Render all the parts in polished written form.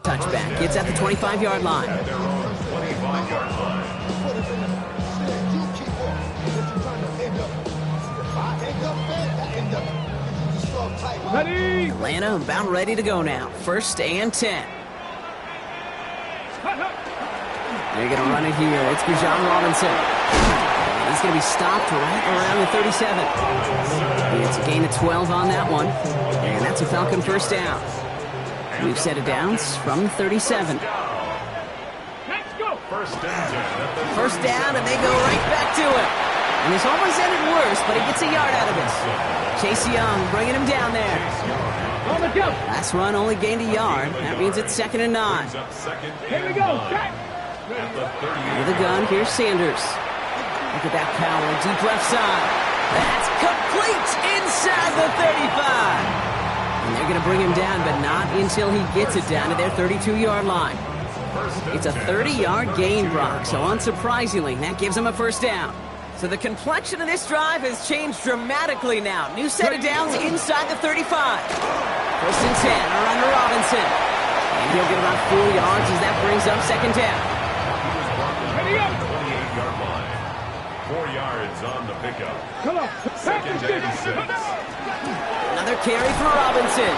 touchback. It's at the 25-yard line. They're on the 25-yard line. Atlanta about ready to go now. 1st and 10. They're going to run it here. It's Bijan Robinson. He's going to be stopped right around the 37. It's a gain of 12 on that one. And that's a Falcon first down. We've set it downs from the 37. First down, and they go right back to it. And this almost ended worse, but he gets a yard out of this. Chase Young bringing him down there. Last run only gained a yard. That means it's 2nd and 9. Here we go. With a gun, here's Sanders. Look at that power, deep left side. That's complete inside the 35. And they're going to bring him down, but not until he gets it down to their 32-yard line. It's a 30-yard gain, Brock, so unsurprisingly, that gives him a first down. So the complexion of this drive has changed dramatically now. New set of downs inside the 35. 1st and 10 are under Robinson. And he'll get about 4 yards as that brings up 2nd down. 28-yard line. 4 yards on the pickup. Come on. 2nd and 6. Another carry for Robinson.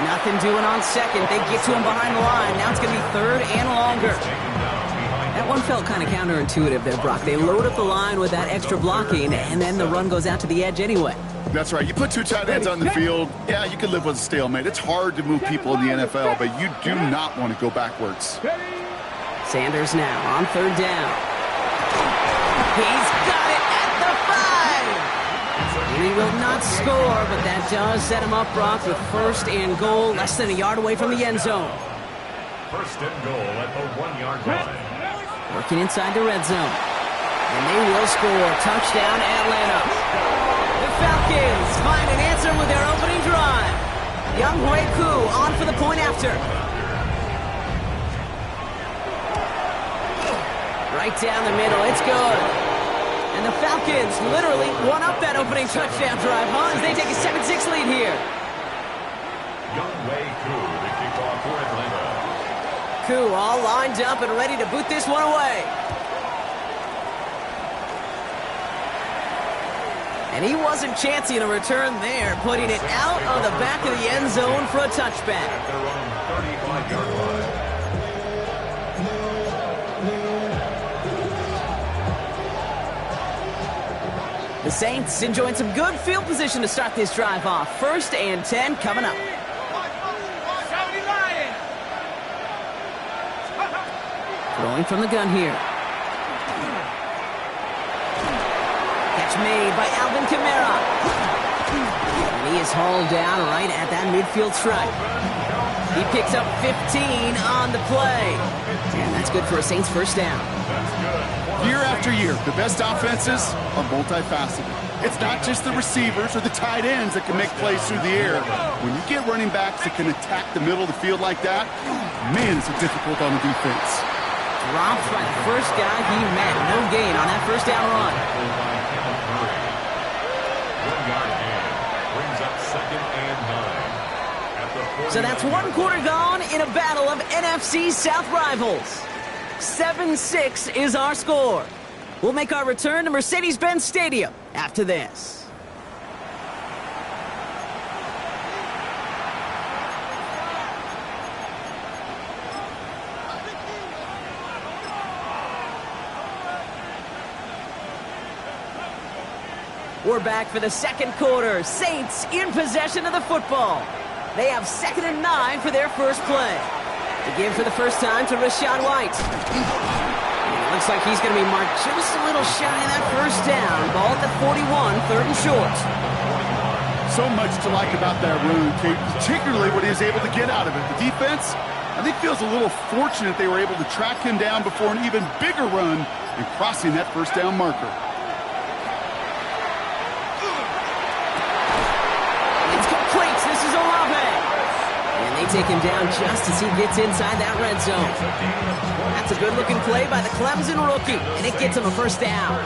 Nothing doing on 2nd. They get to him behind the line. Now it's going to be 3rd and longer. That one felt kind of counterintuitive there, Brock. They load up the line with that extra blocking, and then the run goes out to the edge anyway. That's right. You put 2 tight ends on the field, yeah, you can live with a stalemate. It's hard to move people in the NFL, but you do not want to go backwards. Sanders now on 3rd down. He's got it at the 5. He will not score, but that does set him up, Brock, with 1st and goal, less than a yard away from the end zone. 1st and goal at the 1-yard line. Working inside the red zone. And they will score. Touchdown, Atlanta. The Falcons find an answer with their opening drive. Younghoe Koo on for the point after. Right down the middle. It's good. And the Falcons literally won up that opening touchdown drive, huh? As they take a 7-6 lead here. Younghoe Koo, the kickoff for Atlanta. Koo all lined up and ready to boot this one away. And he wasn't chancing a return there, putting it out of the back of the end zone for a touchback. At their own 35-yard line. The Saints enjoying some good field position to start this drive off. 1st and 10 coming up. Throwing from the gun here. Catch made by Alvin Kamara. And he is hauled down right at that midfield stripe. He picks up 15 on the play. And that's good for a Saints first down. Year after year, the best offenses are multifaceted. It's not just the receivers or the tight ends that can make plays through the air. When you get running backs that can attack the middle of the field like that, man, it's difficult on the defense. Dropped by the first guy he met. No gain on that first down run. 1-yard gain brings up 2nd and 9. So that's 1 quarter gone in a battle of NFC South rivals. 7-6 is our score. We'll make our return to Mercedes-Benz Stadium after this. We're back for the 2nd quarter. Saints in possession of the football. They have 2nd and 9 for their first play. To give for the first time to Rachaad White. It looks like he's going to be marked just a little shy of that first down. Ball at the 41, 3rd and short. So much to like about that run, Kate, particularly what he was able to get out of it. The defense, I think, feels a little fortunate they were able to track him down before an even bigger run and crossing that first down marker. This is Olave. And they take him down just as he gets inside that red zone. That's a good-looking play by the Clemson rookie, and it gets him a first down.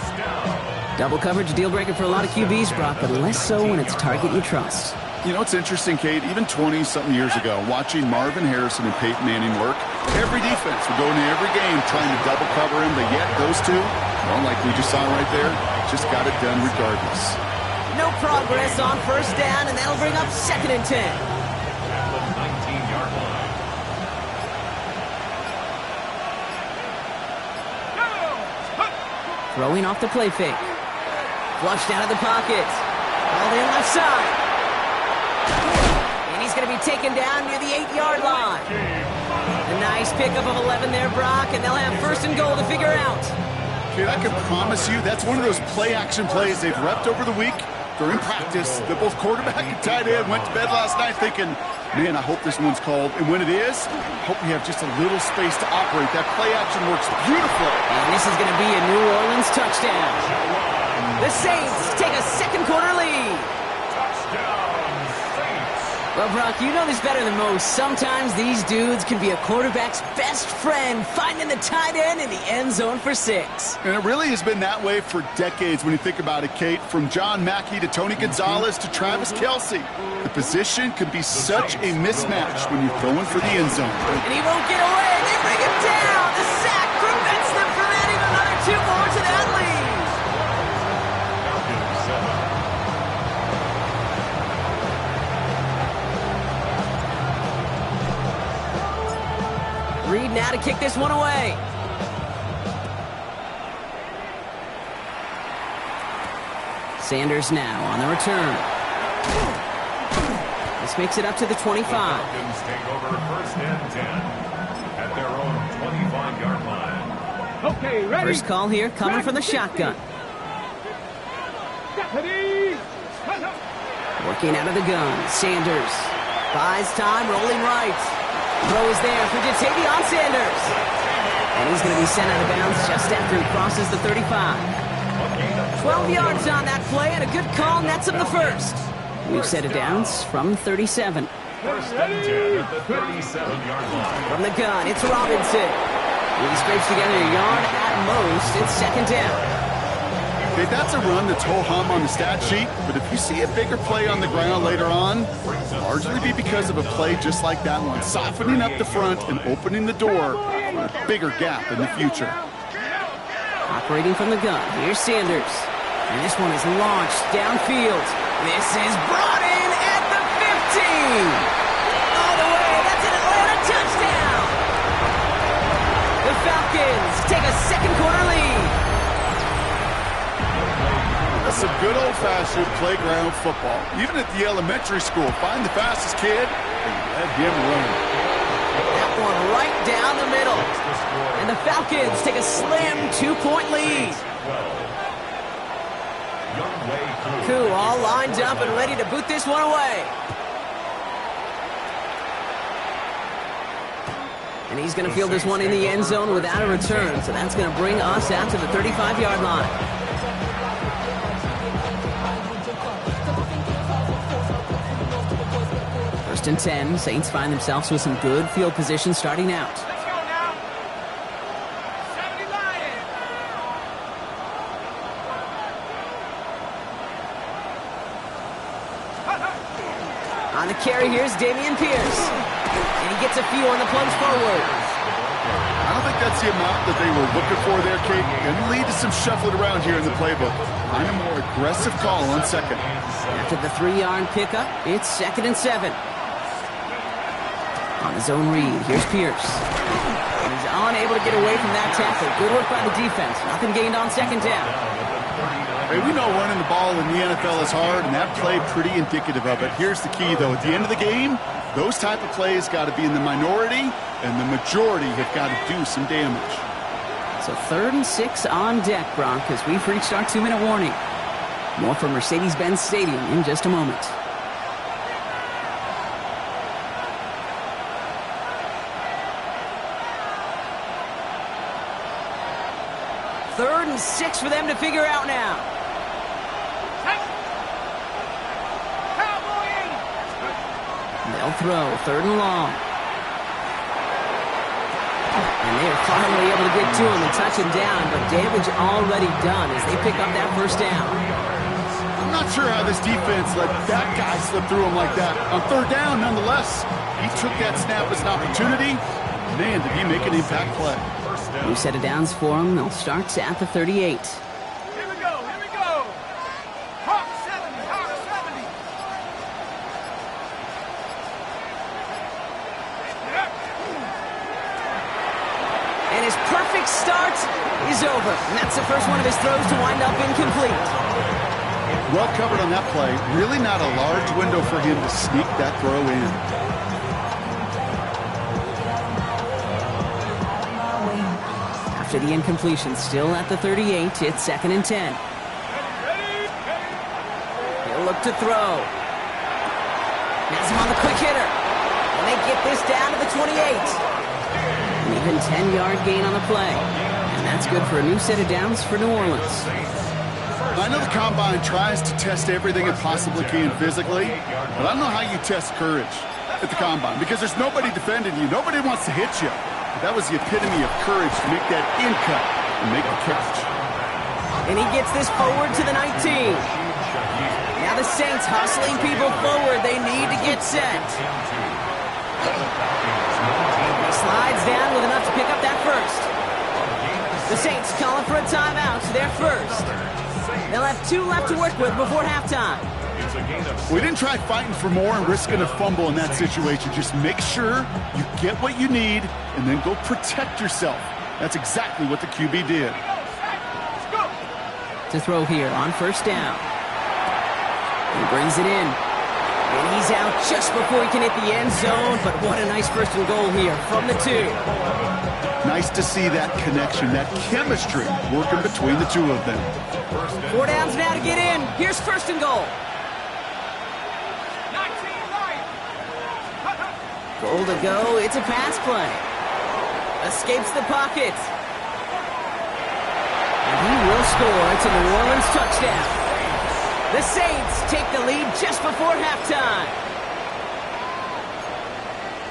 Double coverage deal breaker for a lot of QBs, Brock, but less so when it's a target you trust. You know, it's interesting, Kate, even 20-something years ago, watching Marvin Harrison and Peyton Manning work, every defense would go into every game trying to double cover him, but yet those two, well, like we just saw right there, just got it done regardless. No progress on first down, and that'll bring up 2nd and 10. At the 19-yard line. Throwing off the play fake. Flushed out of the pocket. All in left side. And he's going to be taken down near the 8-yard line. A nice pickup of 11 there, Brock, and they'll have 1st and goal to figure out. Kate, I can promise you that's one of those play-action plays they've repped over the week during practice. That both quarterback and tight end went to bed last night thinking, man, I hope this one's called. And when it is, I hope we have just a little space to operate. That play-action works beautifully. And this is going to be a New Orleans touchdown. The Saints take a 2nd quarter lead. Touchdown, Saints. Well, Brock, you know this better than most. Sometimes these dudes can be a quarterback's best friend, finding the tight end in the end zone for 6. And it really has been that way for decades when you think about it, Kate. From John Mackey to Tony Gonzalez to Travis Kelce. The position can be such a mismatch when you're going for the end zone. And he won't get away. They bring him down. The sack prevents them from adding another 2 more to that lead. Falcons 7. Reed now to kick this one away. Sanders now on the return. This makes it up to the 25. Falcons take over 1st and 10 at their own 25-yard line. Okay, ready. First call here coming from the shotgun. Working out of the gun. Sanders buys time, rolling right. Throw is there for Jatavion Sanders. And he's going to be sent out of bounds just after he crosses the 35. 12 yards on that play, and a good call nets him the 1st. We've set it downs from 37. 1st and 10 at the 37-yard line. From the gun, it's Robinson. He scrapes together a yard at most. It's 2nd down. Okay, that's a run that's ho-hum on the stat sheet, but if you see a bigger play on the ground later on, largely be because of a play just like that one, softening up the front and opening the door for a bigger gap in the future. Operating from the gun, here's Sanders. And this one is launched downfield. This is brought in at the 15. All the way, that's an Atlanta touchdown. The Falcons take a 2nd quarter lead. That's some good old-fashioned playground football. Even at the elementary school, find the fastest kid and let him run. That one right down the middle. And the Falcons take a slim 2-point lead. Koo all lined up and ready to boot this one away. And he's going to field this one in the end zone without a return. So that's going to bring us out to the 35-yard line. 1st and 10. Saints find themselves with some good field position starting out. Let's go now. 70 Lions. On the carry, here's Dameon Pierce. And he gets a few on the plunge forward. I don't think that's the amount that they were looking for there, Kate. Going to lead to some shuffling around here in the playbook. Find a more aggressive call on 2nd. After the 3-yard pickup, it's 2nd and 7. On his own read, here's Pierce. And he's unable to get away from that tackle. Good work by the defense. Nothing gained on 2nd down. Hey, we know running the ball in the NFL is hard, and that play pretty indicative of it. Here's the key, though. At the end of the game, those type of plays got to be in the minority, and the majority have got to do some damage. So 3rd and 6 on deck, Brock, as we've reached our 2-minute warning. More from Mercedes-Benz Stadium in just a moment. Third and 6 for them to figure out now. They'll throw 3rd and long. And they are finally able to get to him and touch him down, but damage already done as they pick up that 1st down. I'm not sure how this defense let that guy slip through him like that. On third down, nonetheless, he took that snap as an opportunity. Man, did he make an impact play. New set of downs for him. They'll start at the 38. Here we go, here we go. Hawk 70, Hawk 70. And his perfect start is over. And that's the first one of his throws to wind up incomplete. Well covered on that play. Really not a large window for him to sneak that throw in. After the incompletion, still at the 38, it's 2nd and 10. He'll look to throw. Has him on the quick hitter. And they get this down to the 28. An even 10-yard gain on the play. And that's good for a new set of downs for New Orleans. I know the Combine tries to test everything it possibly can physically, but I don't know how you test courage at the Combine because there's nobody defending you. Nobody wants to hit you. That was the epitome of courage to make that in cut and make the catch. And he gets this forward to the 19. Now the Saints hustling people forward. They need to get set. He slides down with enough to pick up that first. The Saints calling for a timeout. They're first. They'll have 2 left to work with before halftime. We didn't try fighting for more and risking a fumble in that situation. Just make sure you get what you need and then go protect yourself. That's exactly what the QB did. To throw here on first down. He brings it in. And he's out just before he can hit the end zone. But what a nice first and goal here from the 2. Nice to see that connection, that chemistry working between the two of them. 4 downs now to get in. Here's first and goal. 19 right. Goal to go. It's a pass play. Escapes the pocket. And he will score. It's a New Orleans touchdown. The Saints take the lead just before halftime.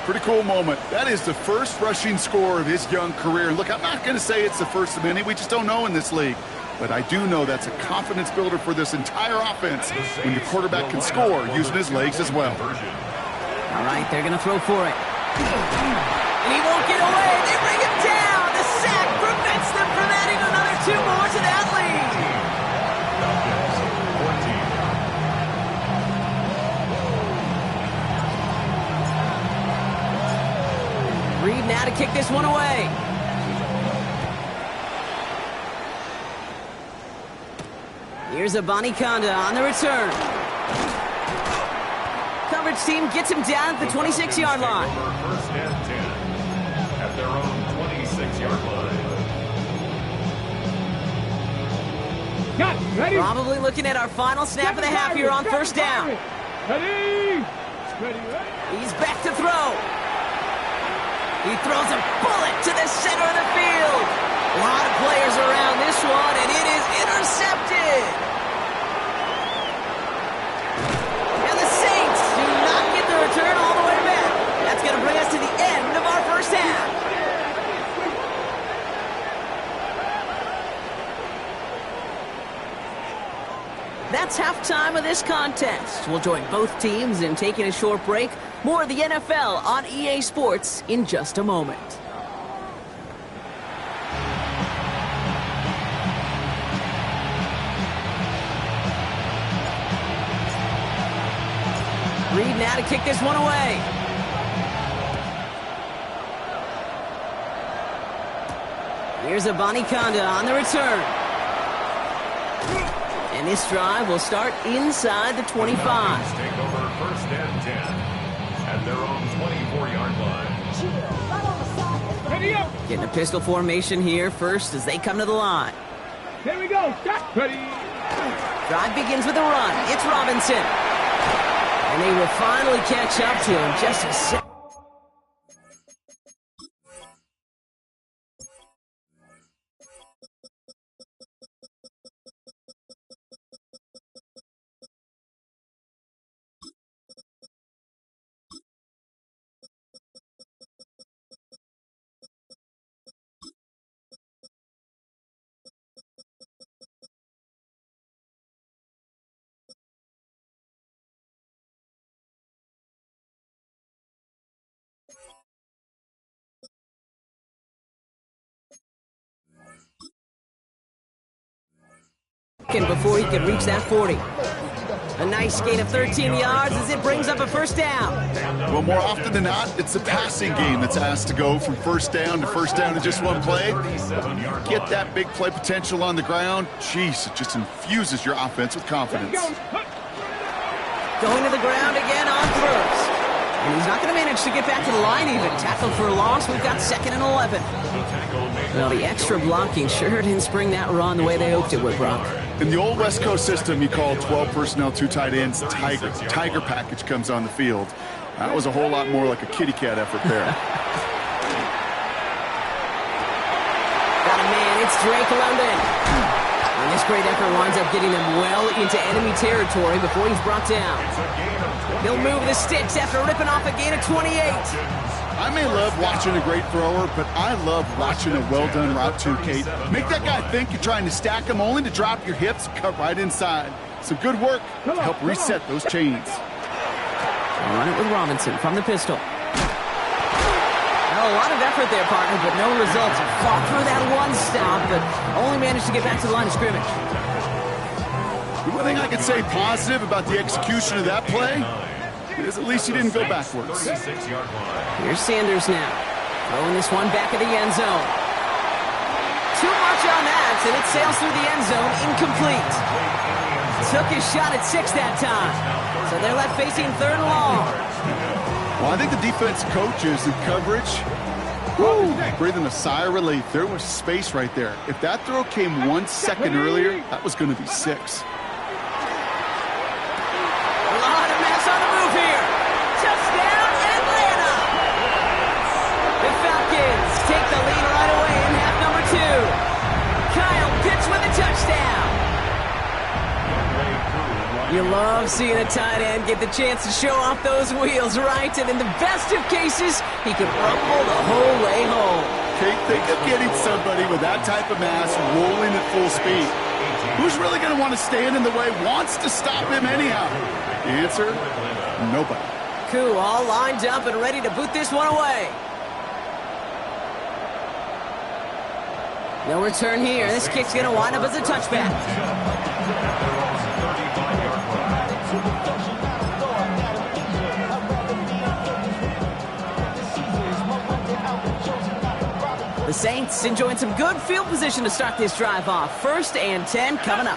Pretty cool moment. That is the first rushing score of his young career. And look, I'm not going to say it's the first of many. We just don't know in this league. But I do know that's a confidence builder for this entire offense when your quarterback can score using his legs as well. All right, they're going to throw for it. And he won't get away. They bring him down. The sack prevents them from adding another 2 more to that lead. Reed now to kick this one away. Here's Abanikanda on the return. Coverage team gets him down at the 26-yard line. First and 10 at their own 26-yard line. Got ready. Probably looking at our final snap of the half here on first down. Ready. Ready, ready. He's back to throw. He throws a bullet to the center of the field. A lot of players around this one, and it is intercepted. And the Saints do not get the return all the way back. That's going to bring us to the end of our first half. That's halftime of this contest. We'll join both teams in taking a short break. More of the NFL on EA Sports in just a moment. Reed now to kick this one away. Here's Abanikanda on the return. And this drive will start inside the 25. Take over first and 10 at their own 24-yard line. Ready up. Getting a pistol formation here first as they come to the line. Here we go. Stop. Ready. Drive begins with a run. It's Robinson. And they will finally catch up to him just a second. second before he could reach that 40. A nice gain of 13 yards as it brings up a first down. Well, more often than not, it's the passing game that's asked to go from first down in just one play. Get that big play potential on the ground. Jeez, it just infuses your offense with confidence. Going to the ground again on first. And he's not going to manage to get back to the line even. Tackled for a loss. We've got 2nd and 11. Well, the extra blocking sure didn't spring that run the way they hoped it would, Brock. In the old West Coast system, you call 12 personnel, 2 tight ends, Tiger. Tiger package comes on the field. That was a whole lot more like a kitty cat effort there. Got a man. It's Drake London. And this great effort winds up getting them well into enemy territory before he's brought down. He'll move the sticks after ripping off a gain of 28. I may love watching a great thrower, but I love watching a well-done route too, Kate. Make that guy think you're trying to stack him only to drop your hips and cut right inside. Some good work to help reset those chains. Run it with Robinson from the pistol. Well, a lot of effort there, partner, but no results. Fought through that one stop, but only managed to get back to the line of scrimmage. The one thing I could say positive about the execution of that play is at least he didn't go backwards. Here's Sanders now. Throwing this one back of the end zone. Too much on that, and it sails through the end zone, incomplete. Took his shot at 6 that time. So they're left facing 3rd and long. Well, I think the defense coaches and coverage, breathing a sigh of relief. There was space right there. If that throw came 1 second earlier, that was going to be 6. You love seeing a tight end get the chance to show off those wheels, right? And in the best of cases, he could rumble the whole way home. Kate, think of getting somebody with that type of mass rolling at full speed. Who's really going to want to stand in the way, wants to stop him anyhow? The answer, nobody. Koo all lined up and ready to boot this one away. No return here. This kick's going to wind up as a touchback. The Saints enjoying some good field position to start this drive off. 1st and 10 coming up.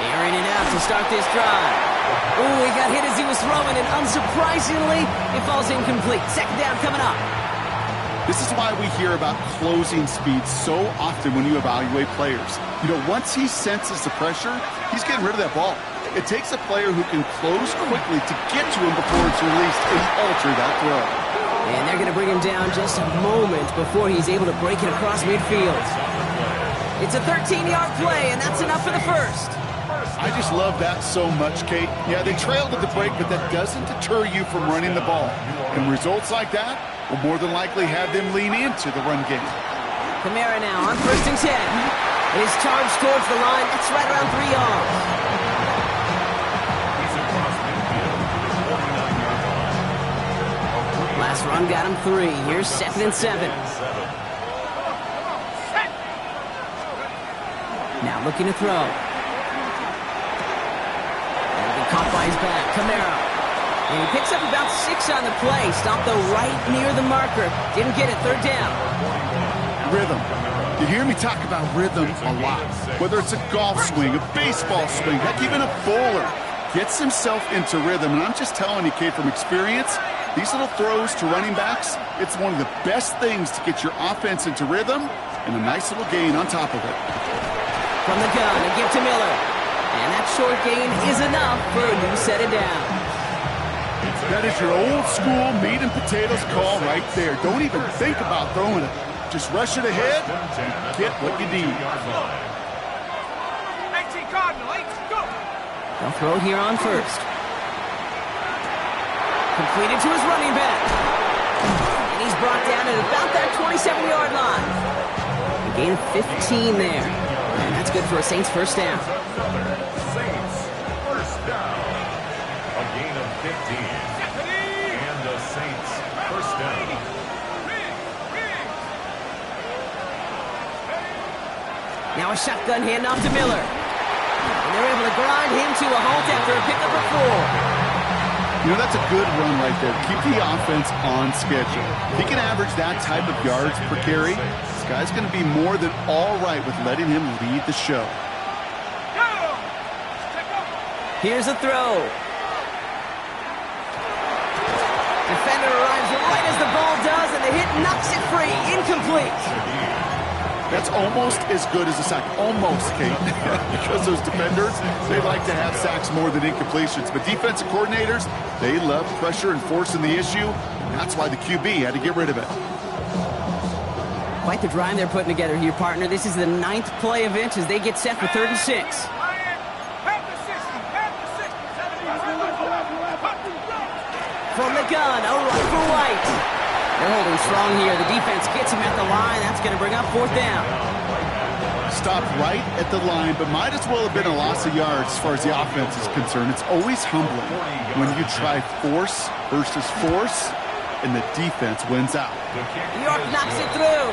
Airing it out to start this drive. Ooh, he got hit as he was throwing, and unsurprisingly, it falls incomplete. 2nd down coming up. This is why we hear about closing speed so often when you evaluate players. You know, once he senses the pressure, he's getting rid of that ball. It takes a player who can close quickly to get to him before it's released and alter that throw. And they're going to bring him down just a moment before he's able to break it across midfield. It's a 13-yard play, and that's enough for the first. I just love that so much, Kate. Yeah, they trailed at the break, but that doesn't deter you from running the ball. And results like that will more than likely have them lean into the run game. Kamara now on 1st and 10. His charge towards the line, that's right around 3 yards. Last run got him 3. Here's 2nd and 7. Now looking to throw. That'll be caught by his back. Kamara. And he picks up about 6 on the play. Stopped though right near the marker. Didn't get it. 3rd down. Rhythm. You hear me talk about rhythm a lot. Whether it's a golf swing, a baseball swing, heck, even a bowler gets himself into rhythm. And I'm just telling you, Kate, from experience, these little throws to running backs, it's one of the best things to get your offense into rhythm and a nice little gain on top of it. From the gun, a give to Miller. And that short gain is enough for a new set of down. That is your old school meat and potatoes call right there. Don't even think about throwing it. Just rush it ahead and get what you need. 18 Cardinal, 8, go! They'll throw here on 1st. Completed to his running back. And he's brought down at about that 27-yard line. A gain of 15 there. And that's good for a Saints 1st down. Saints 1st down. A gain of 15. And the Saints 1st down. Now a shotgun handoff to Miller. They're able to grind him to a halt after a pickup of 4. You know, that's a good run right there. Keep the offense on schedule. If he can average that type of yards per carry, this guy's going to be more than all right with letting him lead the show. Here's a throw. Defender arrives right as the ball does, and the hit knocks it free. Incomplete. That's almost as good as a sack. Almost, Kate. Because those defenders, they like to have sacks more than incompletions. But defensive coordinators, they love pressure and forcing the issue. And that's why the QB had to get rid of it. Quite the drive they're putting together here, partner. This is the 9th play of it as they get set for 3rd and 6. From the gun, a run for White. They're holding strong here. The defense gets him at the line. That's going to bring up 4th down. Stopped right at the line, but might as well have been a loss of yards as far as the offense is concerned. It's always humbling when you try force versus force, and the defense wins out. York knocks it through,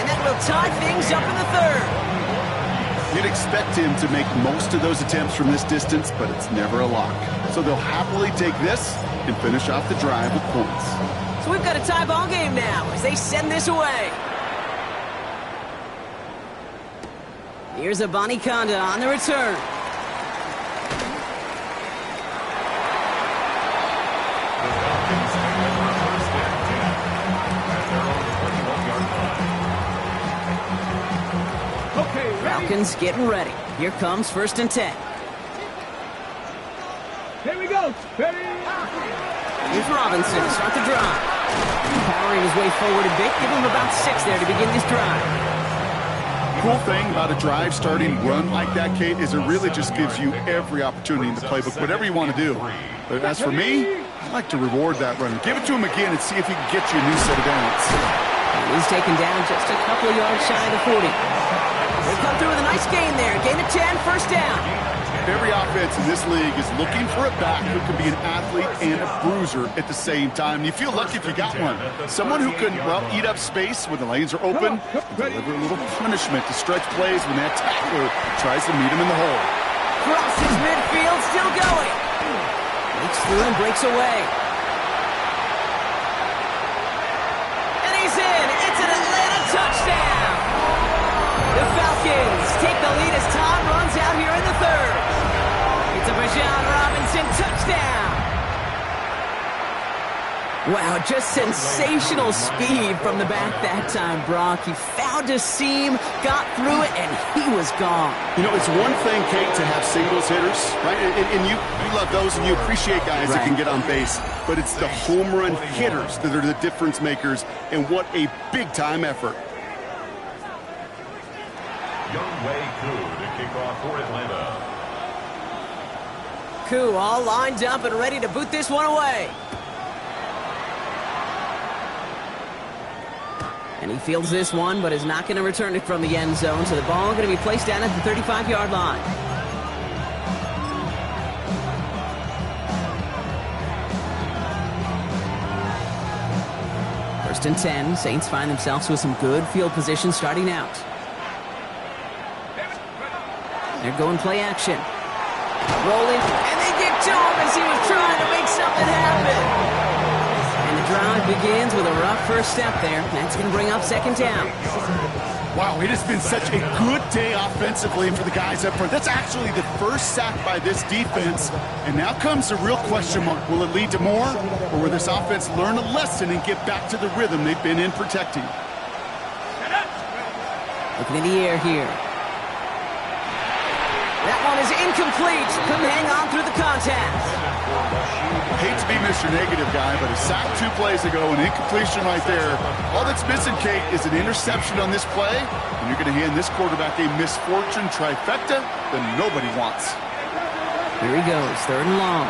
and that will tie things up in the 3rd. You'd expect him to make most of those attempts from this distance, but it's never a lock. So they'll happily take this and finish off the drive with points. So we've got a tie ball game now as they send this away. Here's a Bonniconda on the return. Falcons getting ready. Here comes 1st and 10. Here we go. Ready? Here's Robinson to start the drive. Powering his way forward a bit. Give him about 6 there to begin this drive. Cool thing about a drive starting run like that, Kate, is it really just gives you every opportunity in the playbook, whatever you want to do. But as for me, I like to reward that run. Give it to him again and see if he can get you a new set of downs. And he's taken down just a couple of yards shy of the 40. They'll come through with a nice gain there. Gain of 10, 1st down. Every offense in this league is looking for a back who can be an athlete and a bruiser at the same time. You feel lucky if you got one. Someone who can, well, eat up space when the lanes are open, and deliver a little punishment to stretch plays when that tackler tries to meet him in the hole. Crosses midfield, still going. Breaks through and breaks away. And he's in. It's an Atlanta touchdown. The Falcons take the lead as Tom runs out here in the 3rd. It's a Bijan Robinson touchdown. Wow, just sensational speed from the back that time, Brock. He found a seam, got through it, and he was gone. You know, it's one thing, Kate, to have singles hitters, right? And you love those, and you appreciate guys that can get on base. But it's the home run hitters that are the difference makers, and what a big-time effort. Younghoe Koo to kick off for Atlanta. Koo all lined up and ready to boot this one away. And he fields this one, but is not going to return it from the end zone. So the ball going to be placed down at the 35-yard line. First and 10. Saints find themselves with some good field position starting out. They're going play action. Rolling, and they get to him as he was trying to make something happen. And the drive begins with a rough first step there. That's going to bring up 2nd down. Wow, it has been such a good day offensively for the guys up front. That's actually the first sack by this defense. And now comes the real question mark. Will it lead to more? Or will this offense learn a lesson and get back to the rhythm they've been in protecting? Looking in the air here. That one is incomplete. Couldn't hang on through the contact. I hate to be Mr. Negative guy, but a sack 2 plays ago, an incompletion right there. All that's missing, Kate, is an interception on this play, and you're going to hand this quarterback a misfortune trifecta that nobody wants. Here he goes, 3rd and long.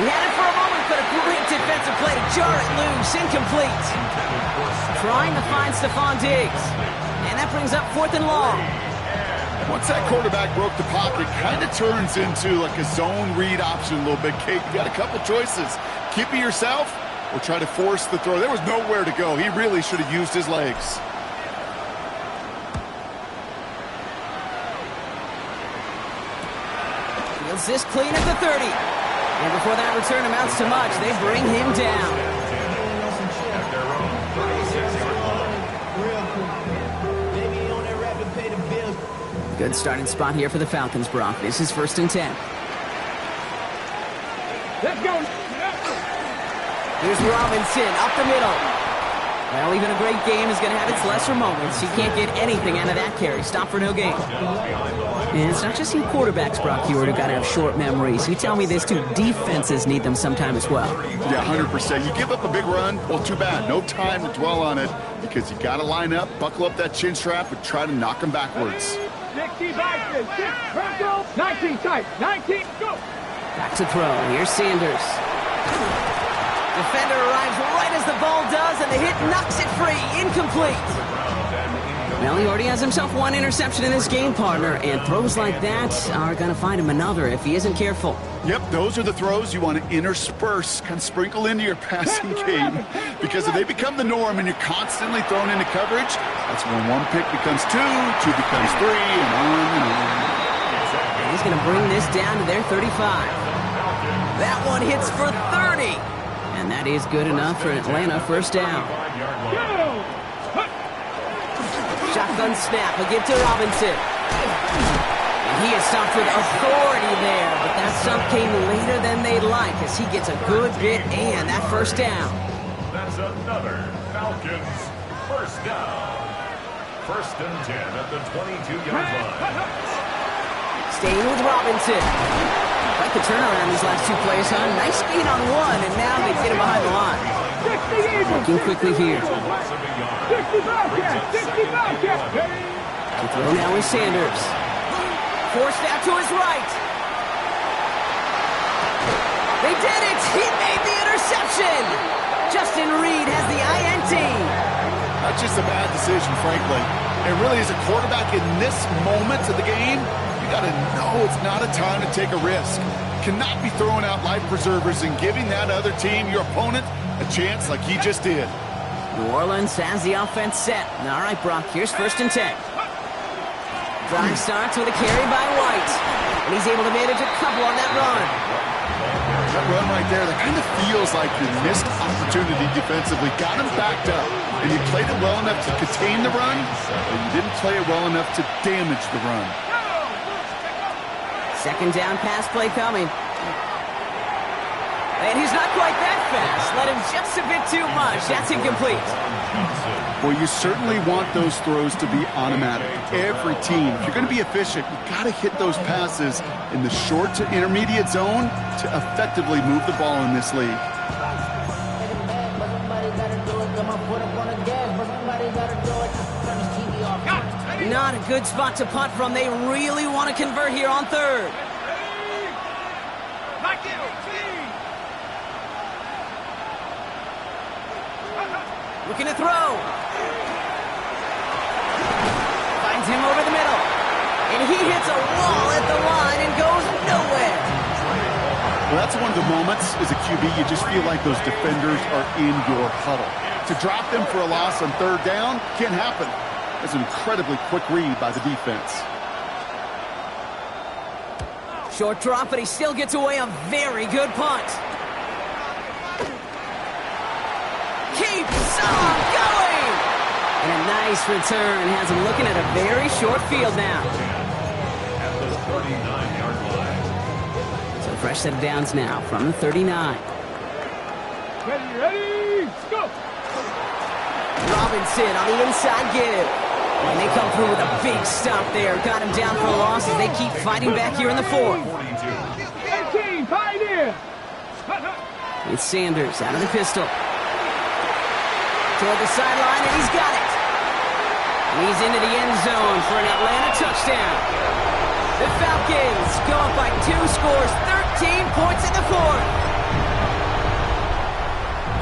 He had it for a moment, but a great defensive play to jar it loose. Incomplete. Trying to find Stephon Diggs. And that brings up 4th and long. Once that quarterback broke the pocket, kind of turns into like a zone read option a little bit. Kate, you got a couple choices. Keep it yourself or try to force the throw. There was nowhere to go. He really should have used his legs. Fields this clean at the 30. And before that return amounts to much, they bring him down. At their own 36-yard line. Good starting spot here for the Falcons, Brock. This is 1st and 10. Let's go. Here's Robinson up the middle. Well, even a great game is going to have its lesser moments. He can't get anything out of that carry. Stop for no gain. And it's not just you quarterbacks, Brock Huard, who got to have short memories. You tell me this too. Defenses need them sometime as well. Yeah, 100%. You give up a big run, well, too bad. No time to dwell on it because you got to line up, buckle up that chin strap, and try to knock them backwards. 60 back, 19 tight, 19, go. Back to throw. Here's Sanders. Defender arrives right as the ball does, and the hit knocks it free. Incomplete. Well, he already has himself one interception in this game, partner, and throws like that are going to find him another if he isn't careful. Yep, those are the throws you want to intersperse, kind of sprinkle into your passing game. Because if they become the norm and you're constantly thrown into coverage, that's when one pick becomes two, two becomes three, and on and on. And he's going to bring this down to their 35. That one hits for 30. And that is good enough for Atlanta. First down. Shotgun snap. He'll give to Robinson. And he is stopped with authority there. But that stop came later than they'd like as he gets a good bit and that first down. That's another Falcons first down. 1st and 10 at the 22-yard line. Staying with Robinson. Quite the turnaround these last two plays, huh? Nice gain on one, and now they get him behind the line. Working quickly here. 60 back, The throw now is Sanders. Forced out to his right. They did it! He made the interception! Justin Reed has the INT. Not just a bad decision, frankly. And really, as a quarterback in this moment of the game, you got to know it's not a time to take a risk. Cannot be throwing out life preservers and giving that other team, your opponent, a chance like he just did. New Orleans has the offense set. All right, Brock, here's 1st and 10. Drive starts with a carry by White. And he's able to manage a couple on that run. That run right there, that kind of feels like you missed opportunity defensively. Got him backed up. And you played it well enough to contain the run, but you didn't play it well enough to damage the run. 2nd down pass play coming. And he's not quite that fast. Let him just a bit too much. That's incomplete. Well, you certainly want those throws to be automatic. Every team, if you're going to be efficient, you got to hit those passes in the short to intermediate zone to effectively move the ball in this league. Not a good spot to punt from. They really want to convert here on 3rd. Looking to throw. Finds him over the middle. And he hits a wall at the line and goes nowhere. Well, that's one of the moments as a QB you just feel like those defenders are in your huddle. To drop them for a loss on 3rd down can't happen. That's an incredibly quick read by the defense. Short drop, but he still gets away a very good punt. Keeps on going! And a nice return has him looking at a very short field now. At the 39-yard line. So fresh set of downs now from the 39. Ready, go! Robinson on the inside give. And they come through with a big stop there. Got him down for a loss as they keep fighting back here in the 4th. 18, pioneer! It's Sanders out of the pistol. Toward the sideline, and he's got it. And he's into the end zone for an Atlanta touchdown. The Falcons go up by 2 scores, 13 points in the 4th.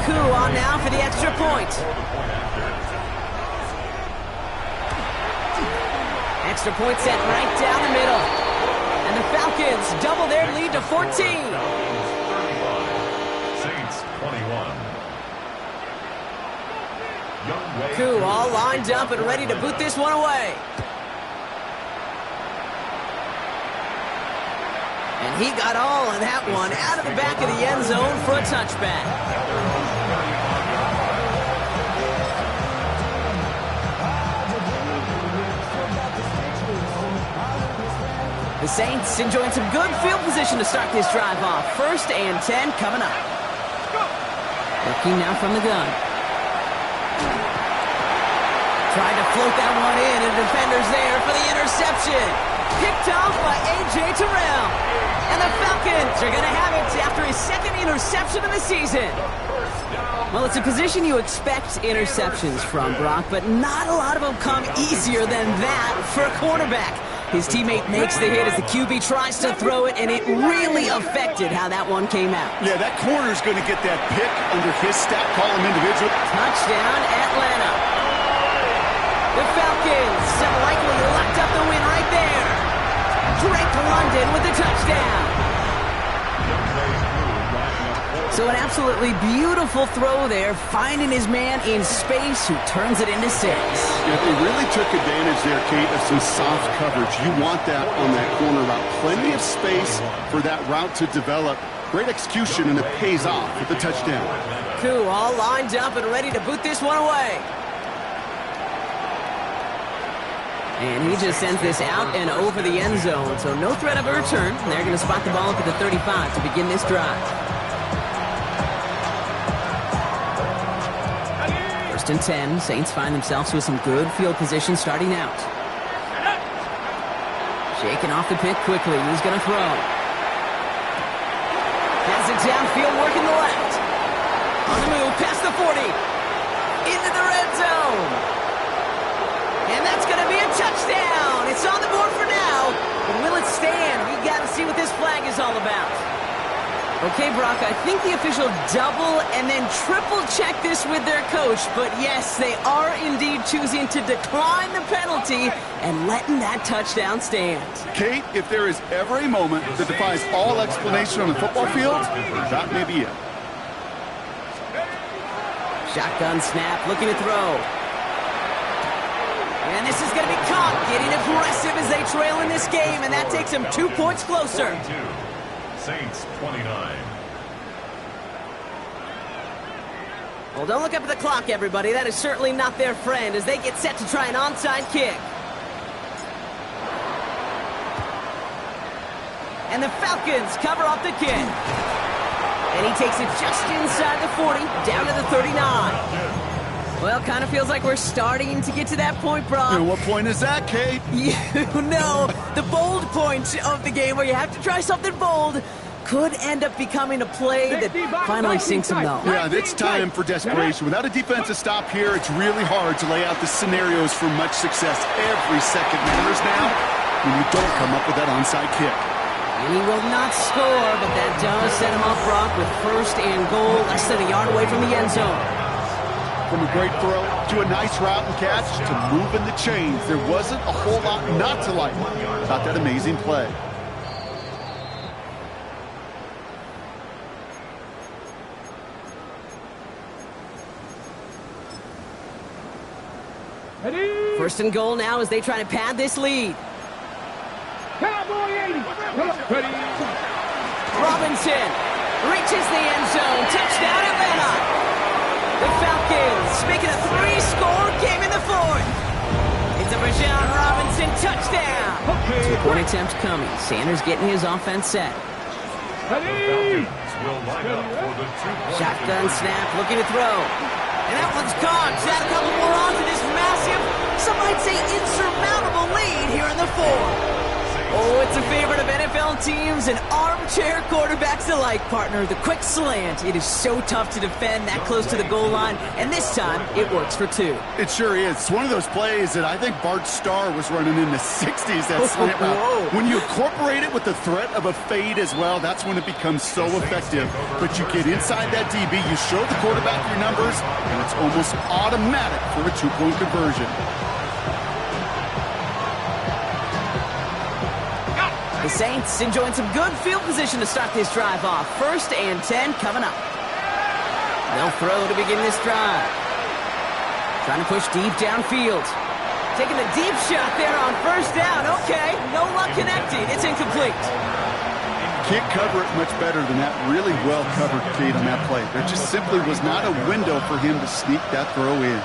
Koo on now for the extra point. Extra point set right down the middle. And the Falcons double their lead to 14. Saints 21. Koo all lined up and ready to boot this one away. And he got all of that one out of the back of the end zone for a touchback. The Saints enjoying some good field position to start this drive off. 1st and 10 coming up. Looking now from the gun. Trying to float that one in, and the defender's there for the interception. Picked off by A.J. Terrell. And the Falcons are going to have it after his 2nd interception of the season. Well, it's a position you expect interceptions from, Brock, but not a lot of them come easier than that for a quarterback. His teammate makes the hit as the QB tries to throw it, and it really affected how that one came out. Yeah, that corner's going to get that pick under his stat column individual. Touchdown, Atlanta. The Falcons have likely locked up the win right there. Drake London with the touchdown. So an absolutely beautiful throw there, finding his man in space who turns it into 6. Yeah, they really took advantage there, Kate, of some soft coverage. You want that on that corner route. Plenty of space for that route to develop. Great execution, and it pays off with the touchdown. Koo all lined up and ready to boot this one away. And he just sends this out and over the end zone, so no threat of a return. They're going to spot the ball up at the 35 to begin this drive. 1st and 10, Saints find themselves with some good field position starting out. Shaking off the pick quickly, he's going to throw. Has it downfield, working the left. On the move, past the 40. Into the red zone. And that's going to be a touchdown. It's on the board for now. But will it stand? We got to see what this flag is all about. Okay, Brock, I think the official double and then triple check this with their coach. But yes, they are indeed choosing to decline the penalty and letting that touchdown stand. Kate, if there is ever a moment that defies all explanation on the football field, that may be it. Shotgun snap, looking to throw. And this is going to be caught, getting aggressive as they trail in this game, and that takes them 2 points closer. 22, Saints 29. Well, don't look up at the clock, everybody. That is certainly not their friend as they get set to try an onside kick. And the Falcons cover off the kick. And he takes it just inside the 40, down to the 39. Well, kind of feels like we're starting to get to that point, Brock. And what point is that, Kate? You know, the bold point of the game where you have to try something bold could end up becoming a play that finally sinks them, though. Yeah, it's time for desperation. Without a defensive stop here, it's really hard to lay out the scenarios for much success. Every second matters now when you don't come up with that onside kick. And he will not score, but that does set him up, Brock, with 1st and goal, less than a yard away from the end zone. From a great throw to a nice route and catch to moving the chains, there wasn't a whole lot not to like about that amazing play. Ready? 1st and goal now as they try to pad this lead. Cowboy 80. Ready? Robinson reaches the end zone. Touchdown, Atlanta. The Falcons making a 3-score game in the 4th. It's a Bijan Robinson touchdown. 2-point attempt coming. Sanders getting his offense set. Ready? Will line up for the 2-point Shotgun snap, looking to throw. And that one's gone. Just add a couple more on to this massive, some might say insurmountable lead here in the 4th. Oh, it's a favorite of NFL teams and armchair quarterbacks alike, partner. The quick slant. It is so tough to defend that close to the goal line, and this time it works for 2. It sure is. It's one of those plays that I think Bart Starr was running in the 60s, that slant route. When you incorporate it with the threat of a fade as well, that's when it becomes so effective. But you get inside that DB, you show the quarterback your numbers, and it's almost automatic for a 2-point conversion. The Saints enjoying some good field position to start this drive off. 1st and 10 coming up. They'll throw to begin this drive. Trying to push deep downfield. Taking the deep shot there on 1st down. Okay, no luck connecting. It's incomplete. can't cover it much better than that really well-covered Kate on that play. There just simply was not a window for him to sneak that throw in.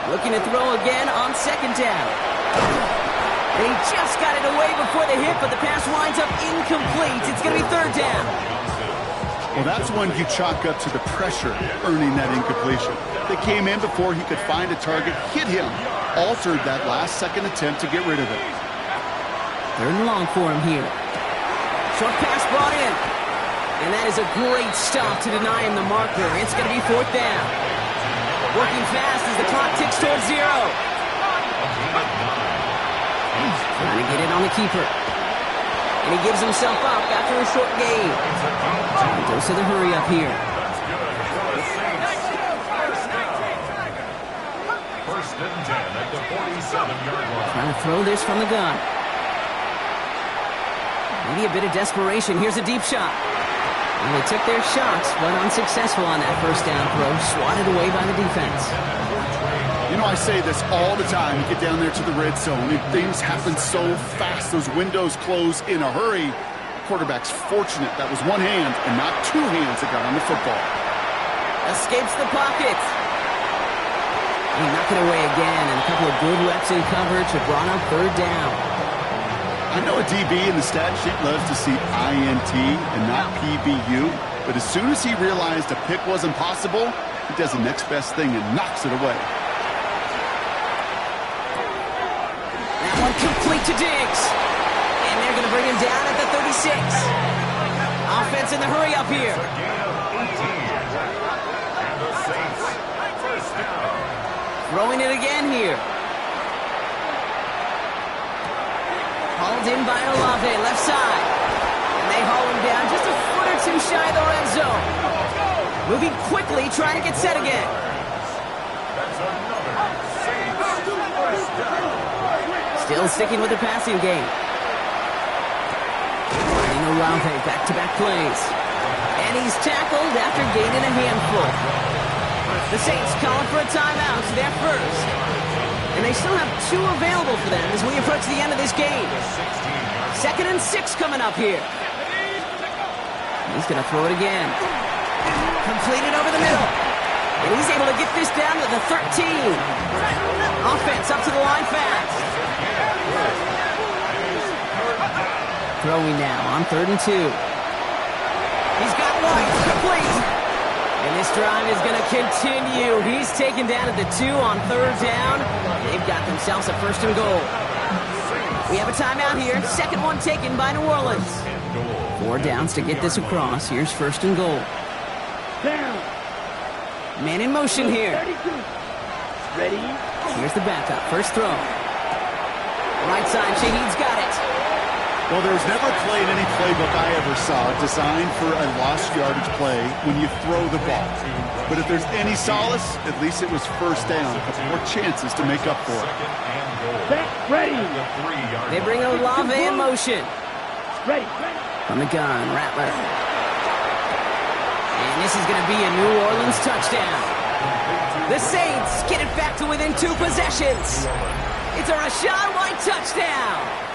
Looking to throw again on second down. And he just got it away before the hit, but the pass winds up incomplete. It's going to be third down. Well, that's one you chalk up to the pressure earning that incompletion. They came in before he could find a target, hit him, altered that last-second attempt to get rid of it. Third and long for him here. Short pass brought in. And that is a great stop to deny him the marker. It's going to be fourth down. Working fast as the clock ticks towards zero. Trying to get it on the keeper. And he gives himself up after a short gain. He goes to the hurry up here. First and 10 at the 47-yard line. Trying to throw this from the gun. Maybe a bit of desperation. Here's a deep shot. And they took their shots, but unsuccessful on that first down throw. Swatted away by the defense. You know, I say this all the time. You get down there to the red zone, and things happen so fast. Those windows close in a hurry. The quarterback's fortunate that was one hand and not two hands that got on the football. Escapes the pocket. He knocked it away again, and a couple of good reps in coverage have brought up third down. I know a DB in the stat sheet loves to see INT and not PBU, but as soon as he realized a pick wasn't possible, he does the next best thing and knocks it away. That one complete to Diggs. And they're going to bring him down at the 36. Offense in the hurry up here. Throwing it again here. Hauled in by Olave, left side. And they haul him down just a foot or two shy of the red zone. Moving quickly, trying to get set again. Still sticking with the passing game. Finding Olave, back-to-back plays. And he's tackled after gaining a handful. The Saints calling for a timeout, so they're first. And they still have two available for them as we approach the end of this game. 2nd and 6 coming up here. He's going to throw it again. Completed over the middle. And he's able to get this down to the 13. Offense up to the line fast. Throwing now on 3rd and 2. He's got one. Complete. And this drive is going to continue. He's taken down at the 2 on 3rd down. They've got themselves a 1st and goal. We have a timeout here. Second one taken by New Orleans. 4 downs to get this across. Here's 1st and goal. Man in motion here. Ready? Here's the backup. First throw. Right side, Shaheed's got it. Well, there's never a play in any playbook I ever saw designed for a lost yardage play when you throw the ball. But if there's any solace, at least it was 1st down. A couple more chances to make up for it. Ready. They bring Olave in motion. Ready. From the gun, Rattler. And this is going to be a New Orleans touchdown. The Saints get it back to within 2 possessions. It's a Rachaad White touchdown.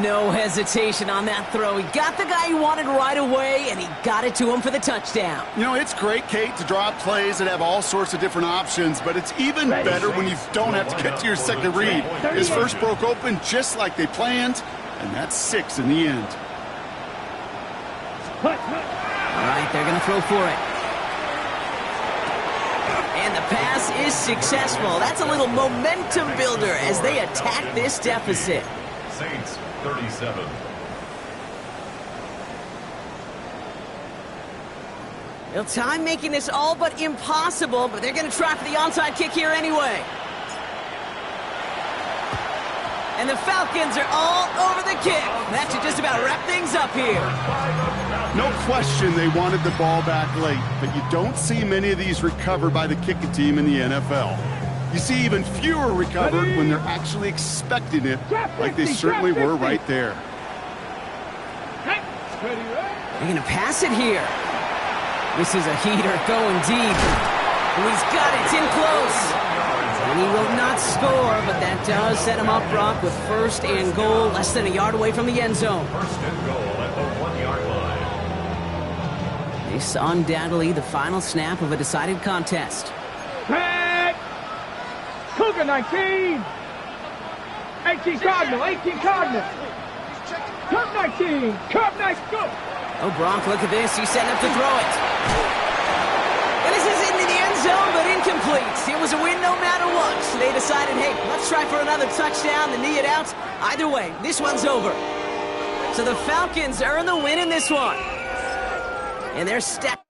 No hesitation on that throw. He got the guy he wanted right away, and he got it to him for the touchdown. You know, it's great, Kate, to draw up plays that have all sorts of different options, but it's even better when you don't have to get to your second read. His first broke open just like they planned, and that's 6 in the end. All right, they're going to throw for it. And the pass is successful. That's a little momentum builder as they attack this deficit. Saints 37. Well, time making this all but impossible, but they're going to try for the onside kick here anyway. And the Falcons are all over the kick. That should just about wrap things up here. No question they wanted the ball back late, but you don't see many of these recovered by the kicking team in the NFL. You see even fewer recovered when they're actually expecting it, like they certainly were right there. They're going to pass it here. This is a heater going deep. And he's got it. It's in close. And he will not score, but that does set him up, Brock, with first and goal, less than a yard away from the end zone. First and goal at the 1-yard line. This undoubtedly the final snap of a decided contest. Red! Cougar 19! 18 Cardinal, 18 Cardinal! Cub 19! Cub 19, go! Oh, Brock, look at this. He's setting up to throw it. And this is into the end zone, but incomplete. It was a win no matter what. So they decided, hey, let's try for another touchdown to knee it out. Either way, this one's over. So the Falcons earn the win in this one. And they're stacked.